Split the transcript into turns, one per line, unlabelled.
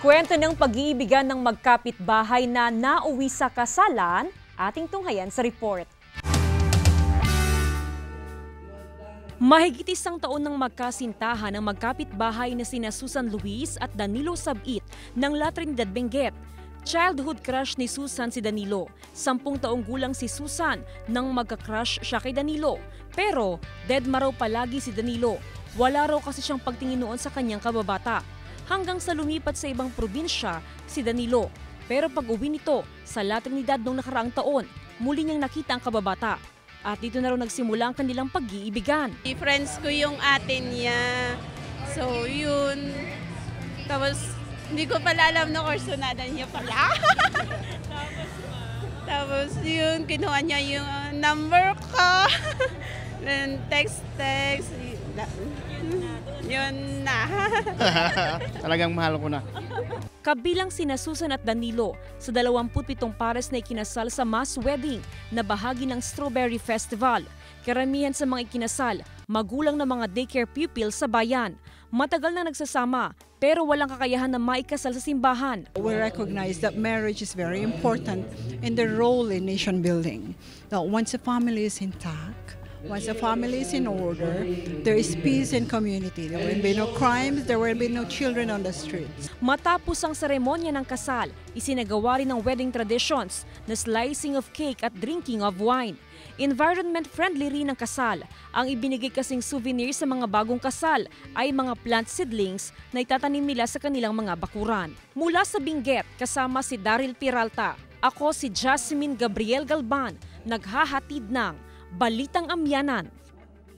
Kwento ng pag-iibigan ng magkapitbahay na nauwi sa kasalan, ating tunghayan sa report. Mahigit isang taon ng magkasintahan ang magkapitbahay na sina Susan Luis at Danilo Sabit ng La Trinidad, Benguet. Childhood crush ni Susan si Danilo. 10 taong gulang si Susan nang magka-crush siya kay Danilo. Pero deadma raw palagi si Danilo. Wala raw kasi siyang pagtingin noon sa kanyang kababata. Hanggang sa lumipat sa ibang probinsya si Danilo. Pero pag-uwi nito sa La Trinidad noong nakaraang taon, muli niyang nakita ang kababata. At dito na raw nagsimula ang kanilang pag-iibigan.
Friends ko yung ate niya. So yun. Tapos hindi ko pala alam na kursunada niya pala. Tapos yun, kinuha niya yung number ko. Then text. Yun na.
Talagang mahal ko na.
Kabilang sina Susan at Danilo sa 27 pares na ikinasal sa mass wedding na bahagi ng Strawberry Festival. Karamihan sa mga ikinasal, magulang ng mga daycare pupils sa bayan. Matagal na nagsasama pero walang kakayahan na maikasal sa simbahan.
We recognize that marriage is very important in the role in nation building. That once a family is intact, once the family is in order, there is peace in community. There will be no crimes, there will be no children on the streets.
Matapos ang seremonya ng kasal, isinagawa rin ang wedding traditions na slicing of cake at drinking of wine. Environment-friendly rin ang kasal. Ang ibinigay kasing souvenir sa mga bagong kasal ay mga plant seedlings na itatanim nila sa kanilang mga bakuran. Mula sa Benguet, kasama si Daryl Peralta, ako si Jasmine Gabriel Galban, naghahatid ng Balitang Amyanan.